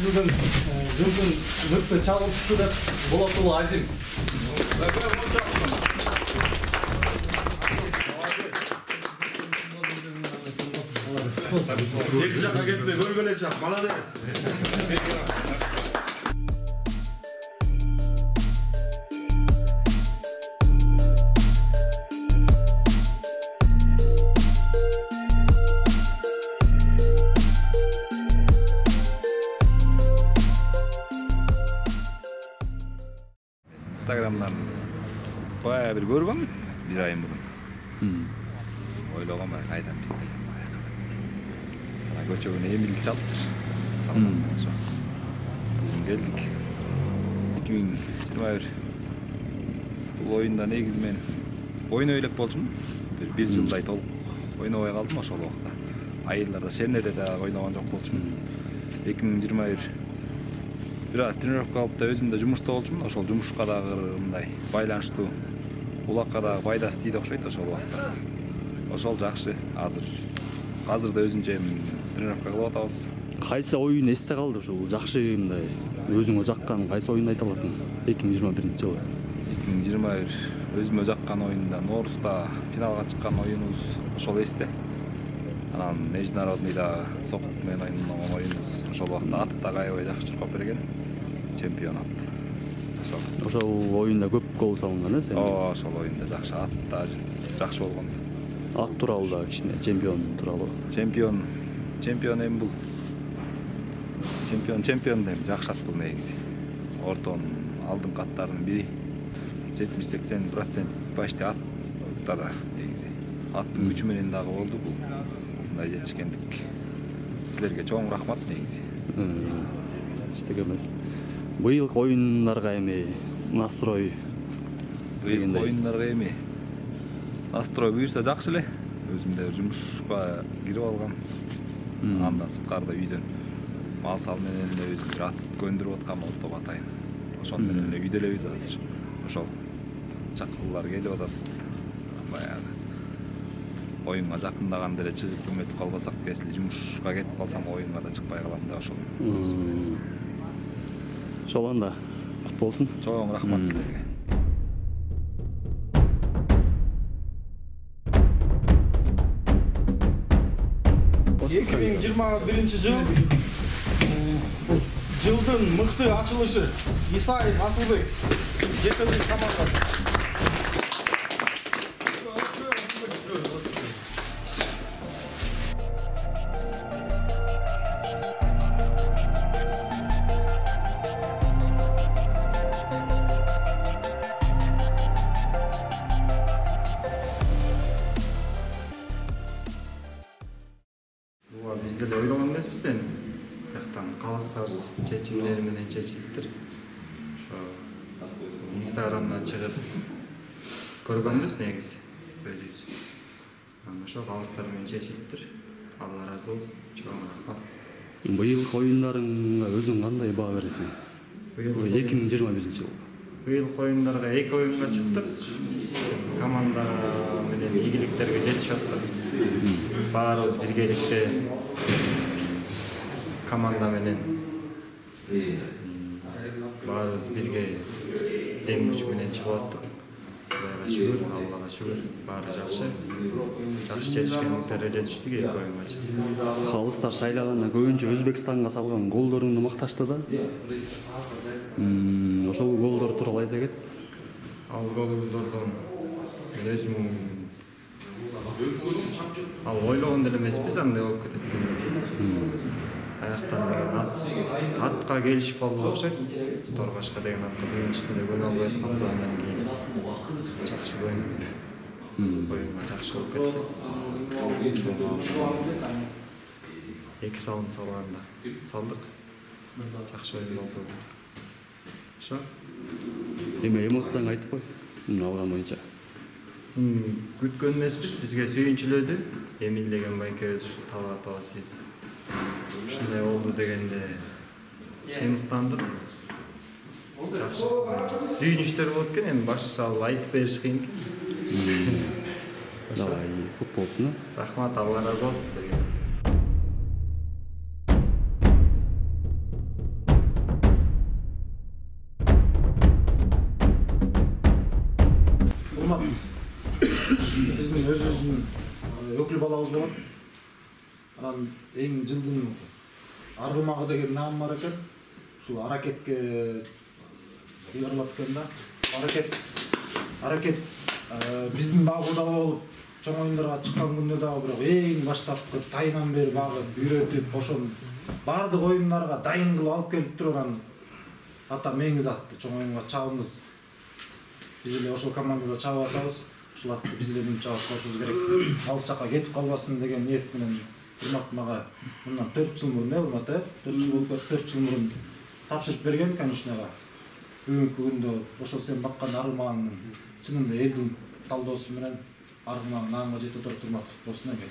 бүгін жүздің мүкті чалып түсті деп болатұлы Азим. Екі жаққа кетті, көргеле жақ, молодец. Instagram'dan bayağı bir görgüm, bir ayın bugün. Oylağım ben kaydan istedim. Göçöbün Emil çaldır. Çalmandan sonra. Bugün geldik. 2021. Bu oyunda negiz men oyun öylep bolçum. Bir жылдай толук ойнобой калдым ошол убакта. Айылдарда шернеде да ойногон жок болчумун. 2021 бир аз тренировка алып да өзүм да жумушта болчумун. Ошол жумушка дагы мындай байланыштуу улакка дагы пайдасы тийди окшойт ошол убакта. Ошол жакшы. Азыр да өзүнчө тренировка кылып атабыз. Кайсы оюн эсте калды ушул жакшы мындай өзүңө жаккан кайсы оюнду айта аласың? 2021-жылы. 2021 өзүмө жаккан оюнда Норста финалга чыккан оюнубуз ошол эсте. Анан международный да Сокут менен ойногон оюнубуз ошол убакта атта аябай жакшы чуркап берген чемпионат. Ошол оюнда көп гол салынган сен? Ошол оюнда жакшы атта жакшы болгон. Ат тууралуу да кичине чемпион тууралуу. Чемпион эми бул. Чемпион дейм жакшы ат бул негизи. Ортон алдын каттарынын бири 70-80% почти атта да негизи. Аттын күчү менен дагы болду бул. Мындай жетишкендик. Силерге чоң рахмат негизи. Эчтеке эмес. Быйыл оюндарга эми настрой оюндарга эми настрой буюрса жакшы эле. Өзүм да жумушка кирип алгам. Андан сырткарда үйдөн мал сал менен эле өзүм бир ат көндүрүп аткам деп атайын. Ошол менен эле үйдө элебиз азыр. Ошол чакыруулар келип атат. Баягы оюнга жакындаганда эле чыгып көмөтүп калбасак, если жумушка кетип калсам оюнга да чыкпай калам да ошол. Ошол анда кут болсун. Чоң рахмат силерге. Жылдың мықты ачылышы Исаев Асылбек жетелик команда. Biz de oylaman emesmiz endi. Жактан калыстар чечимдери менен чечилиптир. Ошо Instagramдан чыгып көргөнбүз негизи. Өзүбүз. Ошо калыстар менен чечилиптир. Алла разы болсун. Чоң рахмат. Быйылкы оюндарыңга өзүң кандай баа бересиң? 2021-жылы. Быйылкы оюндарга 2 оюнга чыктык. Команда менен ийгиликтерге жетишип аттык. Баарыбыз биргеликте команда менен баарыбыз бирге дем күч менен чыгып аттык. Кудайга шүгүр, Аллага шүгүр, баары жакшы. Жакшы жетишкендиктерге жетиштик 2 оюнга чыктык. Калыстар шайлаганда көбүнчө Өзбекстанга салган голдоруңду макташты да. Ошол голдор тууралуу айта кет. Ал голдордон мен өзүм ойлогон деле эмеспиз, андай болуп кетет. Аяктан деген атка келишип калды окшойт. Торгашка деген атка биринчисинде көнө албай аткам, андан кийин жакшы көйнүп оюнга жакшы болуп кетти. 2 салым салганда салдык. Жакшы оюн болду. Ошо. Эми эмоцияңды айтып кой. Алган боюнча. Күткөн эмеспиз, бизге сүйүнчүлөдү. Эмил деген байкебиз талап атабыз. Ушундай болду дегенде сыймыктандым. Жакшы. Сүйүнүчтөр болуп экен, эми башка айтып бериш кыйын экен. Давай, кут болсун. Рахмат, Алла разы болсун сизге. урмат. Биздин өзүбүздүн өкүл балабыз болгон. Анан эң жылдын аргымагы деген наам бар экен. Ушул аракетке ыйгарылат экен да. Аракет биздин багыбызда болуп чоң оюндарга чыккан күндө дагы бирок эң баштапкы тайынан бери багып, үйрөтүп, ошол бардык оюндарга дайын кылып алып келип турган ата меңиз атты чоң оюнга чабыңыз. Биз эле ошол командада чабып атабыз. Ушул атты биз эле мынча кошубуз керек. Алыс жакка кетип калбасын деген ниет менен Урмат мага мындан 4 жыл мурун, Урмат, 4 жыл мурун тапшырып берген конечныйга. Бүгүнкү күндө ошол сен баккан аргымагыңдын чынында элдин талдоосу менен аргымагың наамга жетип туруп Урмат болсун экен.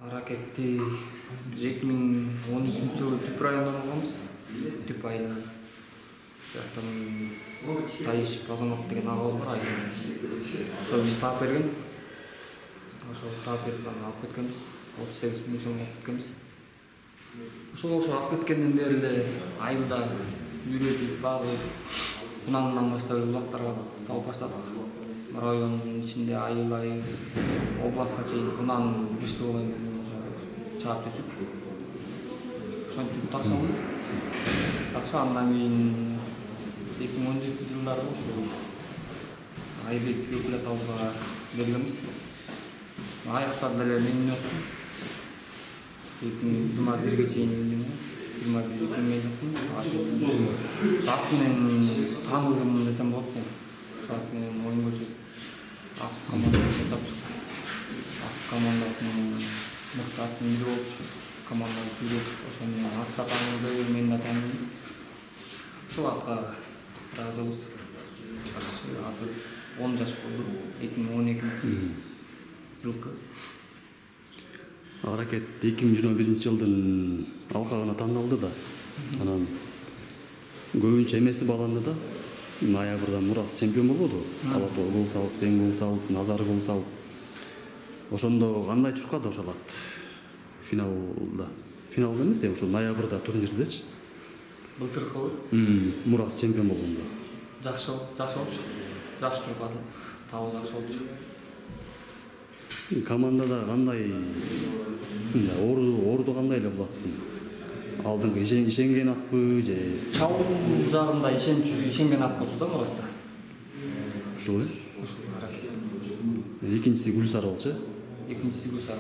Аракетти 2012 жылы түп районунан алганбыз. Түп айынан. Жактан Тайыш Базамат деген агабыз бар айынан. Ошол биз таап берген. Ошол таап берип алып кеткенбиз. 38 миң сом алып кеткенбиз. Ошол алып кеткенден бери эле айылда үйрөтүп, багып, унандан баштап улактарга салып баштадык. Райондун ичинде айыл областка чейин унан киштүү болгон чаап жүрүп. Ошентип таксамын. Такса андан кийин 2017 жылдары ошол Айбек өкүлөтабызга бергенбиз. Аяктан деле мен жоктум. 2021-ге чейин 21-ге мен жоктум. Ат менен таанылдым десем болот. Ат менен оюн көрсөтүп Аксу командасына чапчык. Аксу командасынын мыкты аттын бири болуп, команданы сүйлөтүп, ошону атка таанылды, мен да таанылдым. Ушул атка ыраазыбыз. Азыр 10 жаш болду, 2012-жылкы. Аракет 2021-жылдын алкагына тандалды да. Анан көбүнчө эмеси баланды да. Ноябрда Мурас чемпион болду. Алатоо гол салып, сен гол салып, Назар гол салып. Ошондо кандай чуркады ошол ат? Финалда. Финалда эмес, ошо ноябрда турнирдечи. Былтыркыбы? Мурас чемпион болгондо. Жакшы болчу. Жакшы чуркады. Табы жакшы болчу. Командада кандай орду кандай эле болот? Алдыңкы ишенген атпы же чабуу жагында ишенген ат болчу да Мураста. Ушул э? Экинчиси Гүлсар болчу. Экинчиси Гүлсар.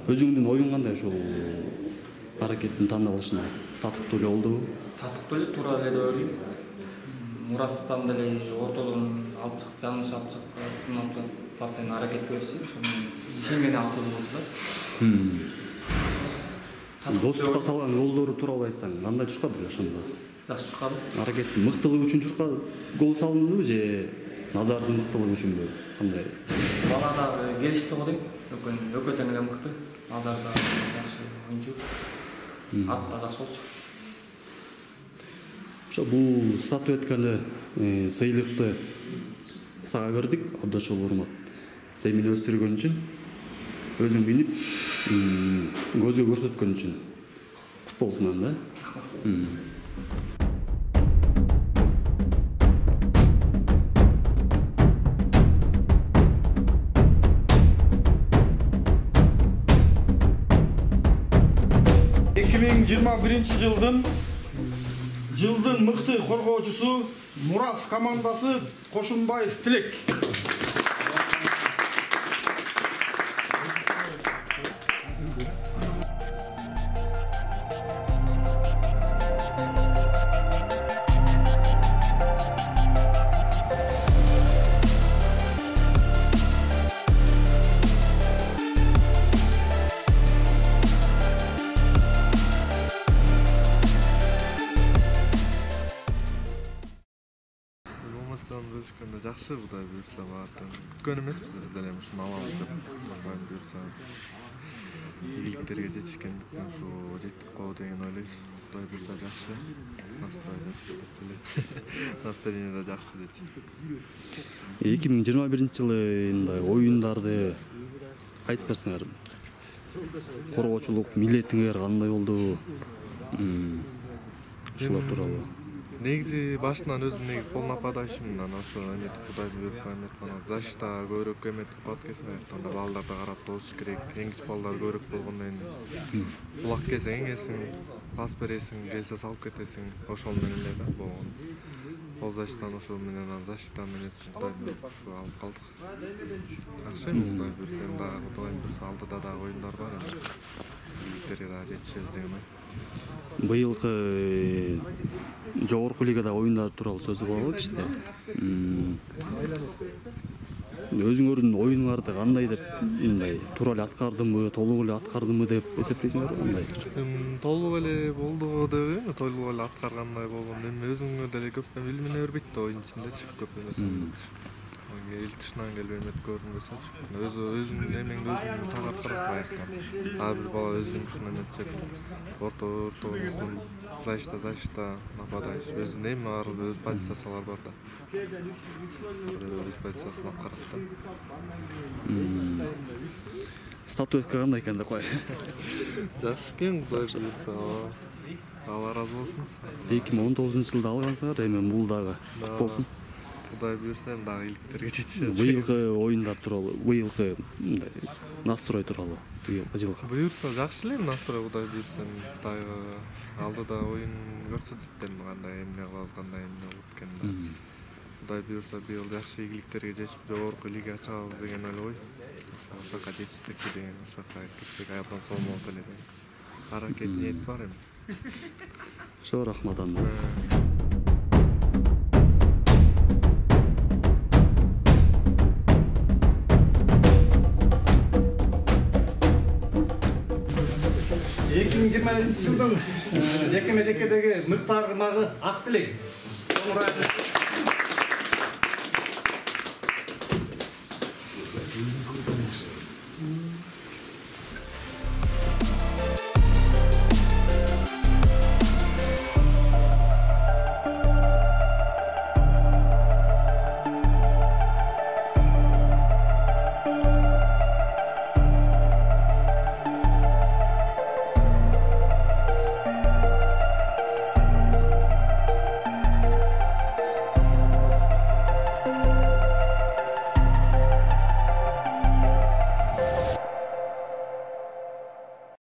Өзүңдүн оюң кандай ушул аракеттин тандалышына? Татыктуу эле болдубу? Татыктуу эле, туура эле деп Мурастан деле ортодон алып чык, жаңы алып чык, постоянно аракет берсе, ошону ишенген атыбыз болчу да. Достукка салган голдору тууралуу айтсаң, кандай чуркады ошондо? Жакшы чуркады. Аракеттин мыктылыгы үчүн чуркады, гол салындыбы же Назардын мыктылыгы үчүнбү? Кандай? Балада келишти го дейм. Өкө тең эле мыкты. Назар да жакшы оюнчу. Ат да жакшы болчу. Ошо бул статуэтканы, сыйлыкты сага бердик, Абдашол Урмат. Сен мени өстүргөн үчүн, өзүң минип, көзгө көрсөткөн үчүн. Кут болсун да. Жылдын мыкты коргоочусу Мурас командасы Кошунбаев Тилек. эмоцияны бөлүшкөндө жакшы, Кудай буйрса баардыгын күткөн эмеспиз биз деле ушуну алабыз деп. Кудай буйрса ийгиликтерге жетишкендиктен ушу жеттик го деген ойлойбуз. Кудай буйрса жакшы. Настроение да жакшы дечи. 2021-жылы мындай оюндарды айтып берсеңер. Коргоочулук милдетиңер кандай болду? Ушулар тууралуу. Негизи башынан өзүм негизи пол нападающиммин, ошо эметип Кудай буйруп эметип анан защита көбүрөөк эметип калат экен, анда балдарды карап тосуш керек. Эң кичи балдар көбүрөөк болгондон кийин булак келсең эңесиң, пас бересиң, келсе салып кетесиң. Ошол менен эле да болгон. Пол защитаны ошол менен защита менен Кудай буйруп ушу алып калдык. Жакшы эми Кудай буйруса, эми дагы Кудай буйруса алдыда дагы оюндар бар эми. Иликтерге дагы жетишебиз деген ой. Быйылкы жогорку лигада оюндар тууралуу сөз кылалы кичине. Өзүңөрдүн оюнуңарды кандай деп мындай туура эле аткардымбы, толук эле аткардымбы деп эсептейсиңерби кандай? Толук эле болдубу деп эми, толук эле аткаргандай болгон. Эми өзүңөр деле көп билине бербейт да оюн ичиндечи, көп эмес. Эл тышынан келип эметип көрүнбөсөчү. Өзүңдүн эмеңди өзүң тагап барасың аяктан. Ар бир бала өз жумушун эметчек. Орто защита, нападающий. Өзүнүн эми бар, өз позициялары бар да. Өз позициясын аткарат да. Статуэтка кандай экен деп кой. Жакшы экен, Кудай буйрса. Алла разы болсун. 2019-жылда алгансыңар, эми бул дагы кут болсун. Кудай буйрса, дагы иликтерге жетишебиз. Быйылкы оюндар тууралуу, быйылкы настрой тууралуу, быйылкы жылкы. Буйрса жакшы эле настрой, Кудай буйрса, дагы алдыда оюн көрсөтүп эми кандай эмне кылабыз, кандай эмне болот экен. Кудай буйрса быйыл жакшы ийгиликтерге жетип жогорку лига чыгабыз деген ой. Ошо жака жетишсек деген, ошо жака кетсек аябдан сонун болот эле деген. Аракет ниет бар эми. Ошо рахмат анда. 2021 жылдың жекеме-жекедегі мықты арғымағы ақ тілек.